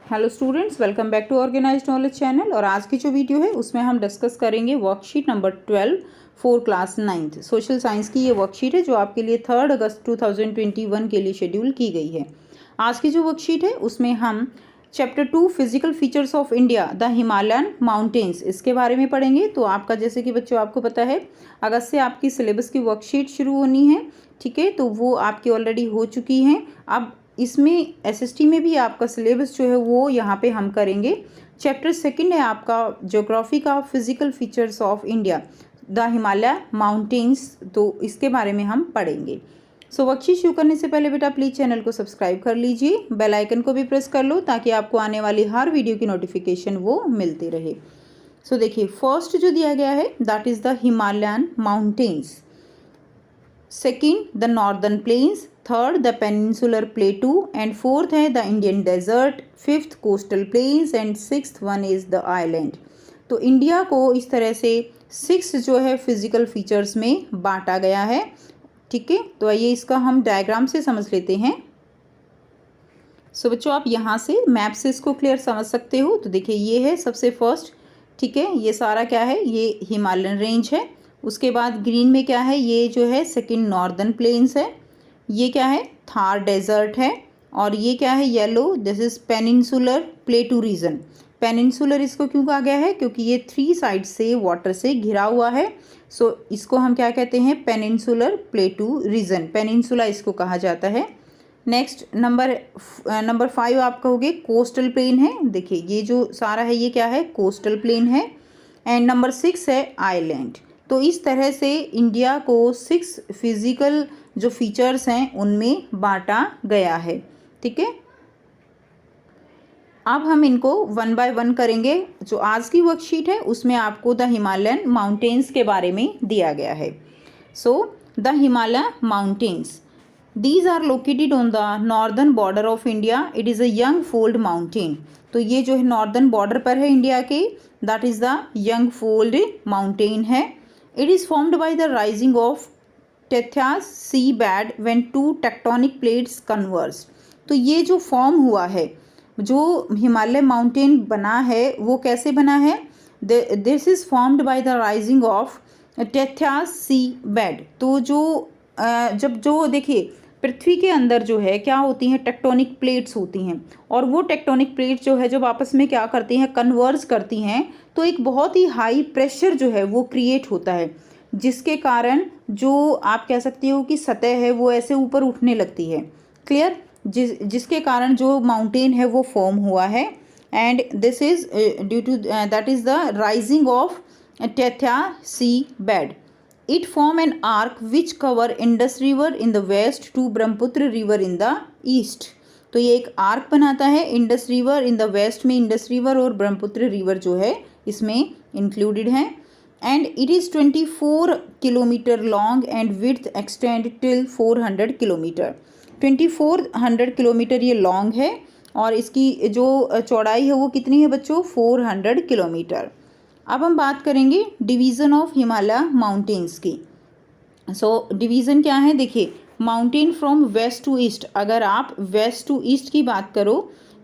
Hello students, welcome back to organised knowledge channel. और आज की जो वीडियो है उसमें हम डिस्कस करेंगे worksheet number 12 for class 9th social science की। ये वर्कशीट है जो आपके लिए 3 अगस्त 2021 के लिए शेड्यूल की गई है। आज की जो वर्कशीट है उसमें हम chapter 2 physical features of India the Himalayan mountains इसके बारे में पढ़ेंगे। तो आपका जैसे कि बच्चों आपको पता है अगस्त से आपकी सिलेबस की वर्कशीट शुरू होनी है, ठीक है। तो वो आपकी ऑलरेडी हो चुकी हैं। अब इसमें एसएसटी में भी आपका सिलेबस जो है वो यहाँ पे हम करेंगे। चैप्टर 2 है आपका ज्योग्राफी का physical features of India the Himalaya mountains, तो इसके बारे में हम पढ़ेंगे। सो वर्कशीट शुरू करने से पहले बेटा प्लीज़ चैनल को सब्सक्राइब कर लीजिए, बेल आइकन को भी प्रेस कर लो ताकि आपको आने वाली हर वीडियो की नोटिफिकेशन वो मिलती रहे। सो देखिए, फर्स्ट जो दिया गया है that is the Himalayan mountains, second the northern plains, third the peninsular plateau and fourth है the Indian desert, fifth coastal plains and sixth one is the island. तो इंडिया को इस तरह से 6 जो है फिजिकल फीचर्स में बांटा गया है, ठीक है। तो आइए इसका हम डायग्राम से समझ लेते हैं। सो बच्चों आप यहाँ से मैप से इसको क्लियर समझ सकते हो। तो देखिए ये है सबसे फर्स्ट, ठीक है। ये सारा क्या है, ये हिमालयन रेंज है। उसके बाद ग्रीन में क्या है, ये जो है सेकंड नॉर्दर्न प्लेन्स है। ये क्या है, थार डेजर्ट है। और ये क्या है, yellow, this is peninsular plateau region. Peninsular इसको क्यों कहा गया है, क्योंकि ये 3 साइड से वाटर से घिरा हुआ है। सो इसको हम क्या कहते हैं, पेनिनसुलर प्लेटू रीजन, पेनिनसुला इसको कहा जाता है। नेक्स्ट नंबर 5 आपका हो गया कोस्टल प्लेन है। देखिए ये जो सारा है ये क्या है, कोस्टल प्लेन है। एंड नंबर 6 है आइलैंड। तो इस तरह से इंडिया को 6 फिजिकल जो फीचर्स हैं उनमें बांटा गया है, ठीक है। अब हम इनको 1 बाय 1 करेंगे। जो आज की वर्कशीट है उसमें आपको द हिमालयन माउंटेन्स के बारे में दिया गया है। So the Himalaya mountains, these are located on the northern border of India. It is a young fold mountain. तो ये जो है नॉर्दर्न बॉर्डर पर है इंडिया के, that is the young fold mountain है। It is formed by the rising of Tethys sea bed when 2 tectonic plates converse. तो ये जो फॉर्म हुआ है, जो हिमालय माउंटेन बना है वो कैसे बना है, this is formed by the rising of Tethys sea bed. तो जो जब जो देखिए पृथ्वी के अंदर जो है क्या होती हैं, टेक्टोनिक प्लेट्स होती हैं। और वो टेक्टोनिक प्लेट्स जो है जब आपस में क्या करती हैं, कन्वर्ज करती हैं, तो एक बहुत ही हाई प्रेशर जो है वो क्रिएट होता है, जिसके कारण जो आप कह सकती हो कि सतह है वो ऐसे ऊपर उठने लगती है, क्लियर, जिसके कारण जो माउंटेन है वो फॉर्म हुआ है। And this is due to that is the rising of Tethys sea bed. It form an arc which cover Indus River in the west to Brahmaputra River in the east. तो ये एक arc बनाता है Indus river in the west में, Indus river और Brahmaputra river जो है इसमें इंक्लूडेड है। And it is 24 kilometre long and width extend till 400 kilometre. 2400 kilometre ये लॉन्ग है और इसकी जो चौड़ाई है वो कितनी है बच्चों, 400 किलोमीटर। अब हम बात करेंगे डिवीज़न ऑफ हिमालय माउंटेन्स की। सो डिवीज़न क्या है, देखिए mountain from west to east. अगर आप वेस्ट टू ईस्ट की बात करो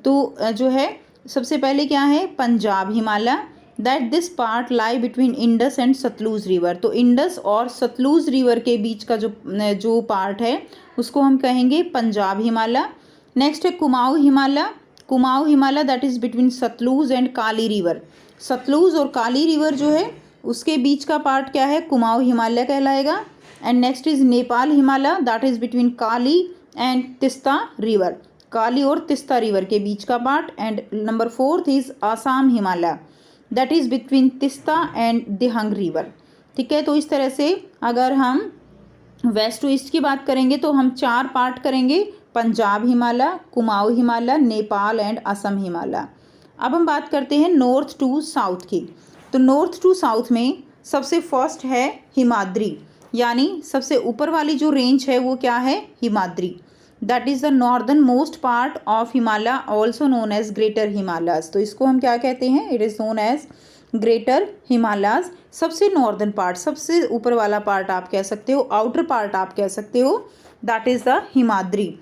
तो जो है सबसे पहले क्या है, Punjab Himalaya, that this part lie between Indus and Sutlej river. तो इंडस और सतलुज रिवर के बीच का जो पार्ट है उसको हम कहेंगे पंजाब हिमालय। नेक्स्ट है Kumaon Himalaya, Kumaon Himalaya that is between Sutlej and Kali river. Sutlej और काली रिवर जो है उसके बीच का पार्ट क्या है, कुमाऊँ हिमालय कहलाएगा। And next is Nepal Himalaya that is between Kali and Teesta river, Kali और तिस्ता रिवर के बीच का part. And number 4 is Assam Himalaya that is between Teesta and Dihang river, ठीक है। तो इस तरह से अगर हम वेस्ट टू ईस्ट की बात करेंगे तो हम 4 पार्ट करेंगे, पंजाब हिमालय, कुमाऊँ हिमालय, नेपाल एंड असम हिमालय। अब हम बात करते हैं नॉर्थ टू साउथ की। तो नॉर्थ टू साउथ में सबसे फर्स्ट है हिमाद्री, यानी सबसे ऊपर वाली जो रेंज है वो क्या है, Himadri, that is the northernmost part of Himalaya also known as greater Himalayas. तो इसको हम क्या कहते हैं, it is known as greater Himalayas. सबसे नॉर्दर्न पार्ट, सबसे ऊपर वाला पार्ट आप कह सकते हो, आउटर पार्ट आप कह सकते हो, that is the Himadri.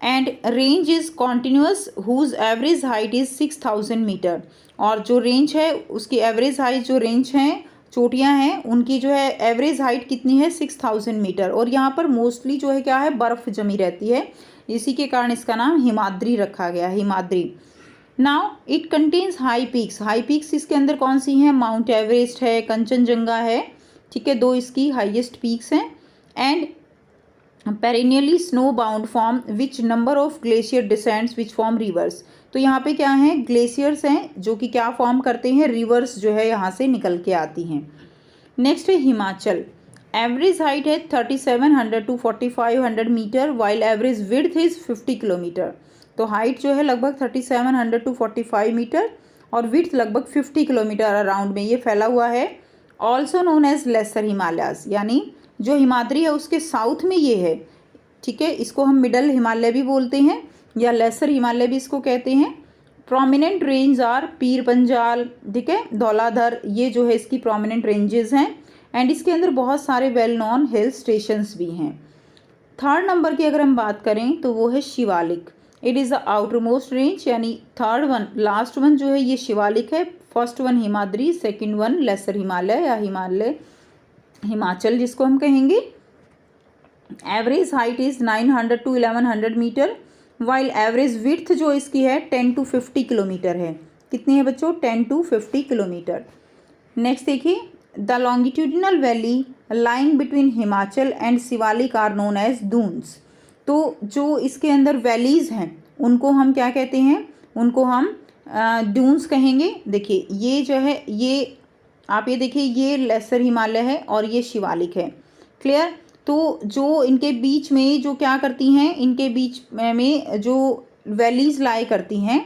And range is continuous whose average height is 6000 metre. और जो रेंज है उसकी एवरेज हाइट, जो रेंज हैं चोटियाँ हैं उनकी जो है एवरेज हाइट कितनी है 6000 मीटर। और यहाँ पर मोस्टली जो है क्या है, बर्फ़ जमी रहती है, इसी के कारण इसका नाम हिमाद्री रखा गया, Himadri. Now it contains high peaks. High peaks इसके अंदर कौन सी हैं, माउंट एवरेस्ट है, कंचनजंगा है, ठीक है, दो इसकी हाईएस्ट पीक्स हैं। And perennially snow bound form which number of glacier descents which form rivers. तो यहाँ पे क्या है, ग्लेशियर्स हैं जो कि क्या फॉर्म करते हैं, रिवर्स जो है यहाँ से निकल के आती हैं। नेक्स्ट है हिमाचल। एवरेज हाइट है 3700 to 4500 metre, while average width is 50 kilometre. तो हाइट जो है लगभग 3700 to 45 मीटर और विड्थ लगभग 50 किलोमीटर अराउंड में ये फैला हुआ है। Also known as lesser Himalayas, यानी जो हिमाद्री है उसके साउथ में ये है, ठीक है, इसको हम मिडल हिमालय भी बोलते हैं या लेसर हिमालय भी इसको कहते हैं। Prominent range are Pir Panjal, ठीक है, धौलाधर, ये जो है इसकी प्रोमिनेंट रेंजेस हैं। एंड इसके अंदर बहुत सारे वेल नोन हिल स्टेशंस भी हैं। थर्ड नंबर की अगर हम बात करें तो वो है Shivalik. It is the outermost range, यानी थर्ड वन, लास्ट वन जो है ये शिवालिक है। First one Himadri, second one lesser Himalaya या हिमाचल जिसको हम कहेंगे। Average height is 900 to 1100 metre, while average width जो इसकी है 10 to 50 किलोमीटर है। कितनी है बच्चों, 10 to 50 किलोमीटर। नेक्स्ट देखिए, the longitudinal valley lying between Himachal and Shivalik are known as Duns. तो जो इसके अंदर वैलीज़ हैं उनको हम क्या कहते हैं, उनको हम दून्स कहेंगे। देखिए ये जो है, ये आप ये देखिए, ये लेसर हिमालय है और ये शिवालिक है, क्लियर। तो जो इनके बीच में जो क्या करती हैं, इनके बीच में जो वैलीज लाई करती हैं,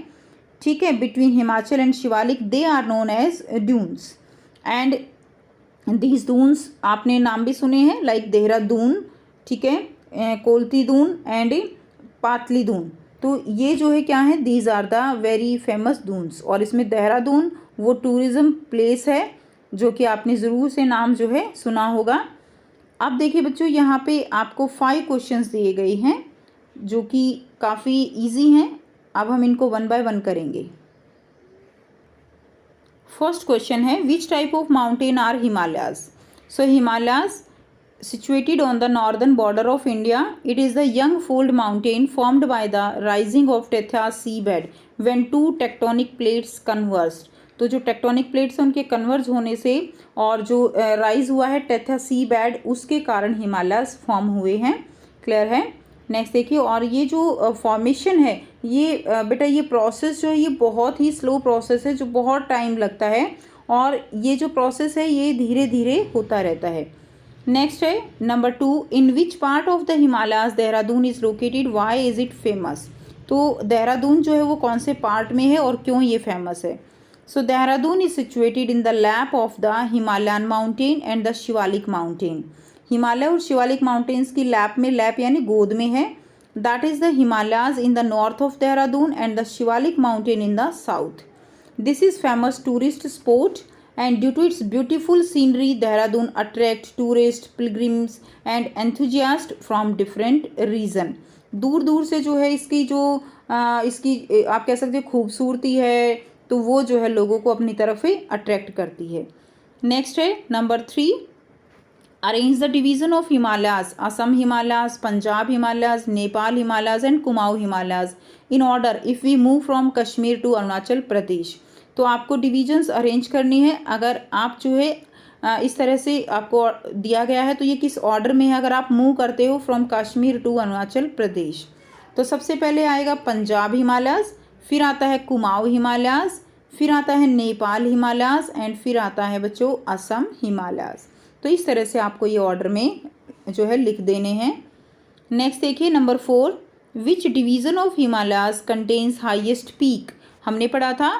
ठीक है, between Himachal and Shivalik, they are known as Duns. And these Duns आपने नाम भी सुने हैं, लाइक देहरादून, ठीक है, कोलती दून एंड पातली दून। तो ये जो है क्या है, these are the very famous Duns. और इसमें देहरादून वो टूरिज़्म प्लेस है जो कि आपने ज़रूर से नाम जो है सुना होगा। अब देखिए बच्चों, यहाँ पे आपको 5 क्वेश्चंस दिए गए हैं जो कि काफ़ी इजी हैं। अब हम इनको वन बाय वन करेंगे। फर्स्ट क्वेश्चन है, which type of mountain are Himalayas. So Himalayas situated on the northern border of India. It is the young fold mountain formed by the rising of Tethys seabed when two tectonic plates converged. तो जो tectonic plates हैं उनके converge होने से और जो rise हुआ है टेथा सी बेड, उसके कारण हिमालयस फॉर्म हुए हैं, क्लियर है। नेक्स्ट देखिए, और ये जो फॉर्मेशन है, ये बेटा ये प्रोसेस जो है ये बहुत ही स्लो प्रोसेस है, जो बहुत टाइम लगता है, और ये जो प्रोसेस है ये धीरे धीरे होता रहता है। नेक्स्ट है number 2, in which part of the Himalayas Dehradun is located, why is it famous. तो देहरादून जो है वो कौन से पार्ट में है और क्यों ये फेमस है। So Dehradun is situated in the lap of the Himalayan mountain and the Shivalik mountain. Himalaya और शिवालिक माउंटेन्स की लैप में, लैप यानी गोद में है, that is the Himalayas in the north of Dehradun and the Shivalik mountain in the south. This is famous tourist spot and due to its beautiful scenery, Dehradun attract tourists, pilgrims and enthusiasts from different region. दूर दूर से जो है इसकी जो इसकी आप कह सकते हैं खूबसूरती है, तो वो जो है लोगों को अपनी तरफ ही अट्रैक्ट करती है। नेक्स्ट है number 3, arrange the division of Himalayas, Assam Himalayas, Punjab Himalayas, Nepal Himalayas and Kumaon Himalayas in order if we move from Kashmir to Arunachal Pradesh. तो आपको डिवीजन्स अरेंज करनी है। अगर आप जो है इस तरह से आपको दिया गया है तो ये किस ऑर्डर में है, अगर आप मूव करते हो फ्रॉम कश्मीर टू अरुणाचल प्रदेश। तो सबसे पहले आएगा पंजाब हिमालयाज, फिर आता है कुमाऊं हिमालयाज, फिर आता है नेपाल हिमालयाज एंड फिर आता है बच्चों असम हिमालयाज। तो इस तरह से आपको ये ऑर्डर में जो है लिख देने हैं। नेक्स्ट देखिए number 4, which division of Himalayas contains highest peak. हमने पढ़ा था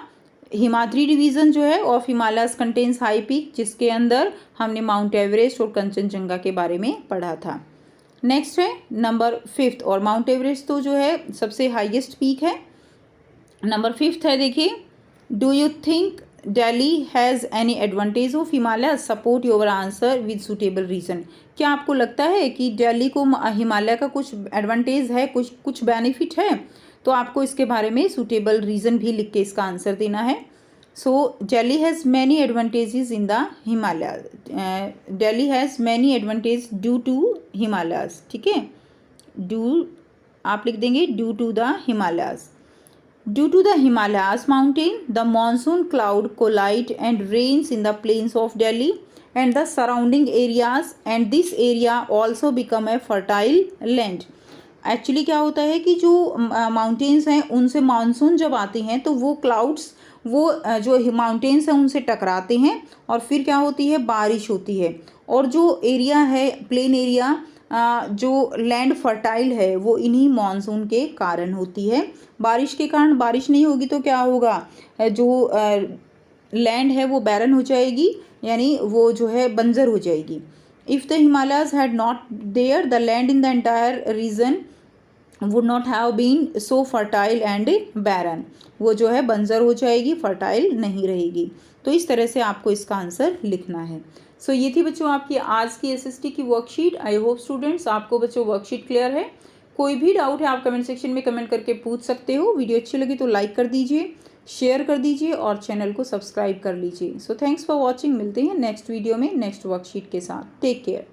हिमाद्री डिवीज़न जो है of Himalayas contains high peak, जिसके अंदर हमने माउंट एवरेस्ट और कंचनजंगा के बारे में पढ़ा था। नेक्स्ट है नंबर 5, और माउंट एवरेस्ट तो जो है सबसे हाईएस्ट पीक है। नंबर 5 है देखिए, do you think Delhi has any advantage of Himalaya, support your answer with suitable reason. क्या आपको लगता है कि दिल्ली को हिमालय का कुछ एडवांटेज है, कुछ बेनिफिट है? तो आपको इसके बारे में सुटेबल रीज़न भी लिख के इसका आंसर देना है। So Delhi has many advantages in the Himalaya, Delhi has many advantage due to Himalayas, ठीक है। ड्यू आप लिख देंगे due to the Himalayas. Due to the Himalayas mountain, the monsoon cloud collide and rains in the plains of Delhi and the surrounding areas, and this area also become a fertile land. Actually क्या होता है कि जो mountains हैं उनसे monsoon जब आते हैं तो वो क्लाउड्स वो जो माउंटेन्स हैं उनसे टकराते हैं और फिर क्या होती है, बारिश होती है। और जो एरिया है प्लेन एरिया, जो लैंड फर्टाइल है वो इन्हीं मानसून के कारण होती है। बारिश के कारण बारिश नहीं होगी तो क्या होगा, जो लैंड है वो बैरन हो जाएगी, यानी वो जो है बंजर हो जाएगी। If the Himalayas had not there, the land in the entire region would not have been so fertile and barren, वो जो है बंजर हो जाएगी, फर्टाइल नहीं रहेगी। तो इस तरह से आपको इसका आंसर लिखना है। सो ये थी बच्चों आपकी आज की एसएसटी की वर्कशीट। आई होप स्टूडेंट्स आपको बच्चों वर्कशीट क्लियर है। कोई भी डाउट है आप कमेंट सेक्शन में कमेंट करके पूछ सकते हो। वीडियो अच्छी लगी तो लाइक कर दीजिए, शेयर कर दीजिए और चैनल को सब्सक्राइब कर लीजिए। So thanks for watching. मिलते हैं नेक्स्ट वीडियो में नेक्स्ट वर्कशीट के साथ। Take care.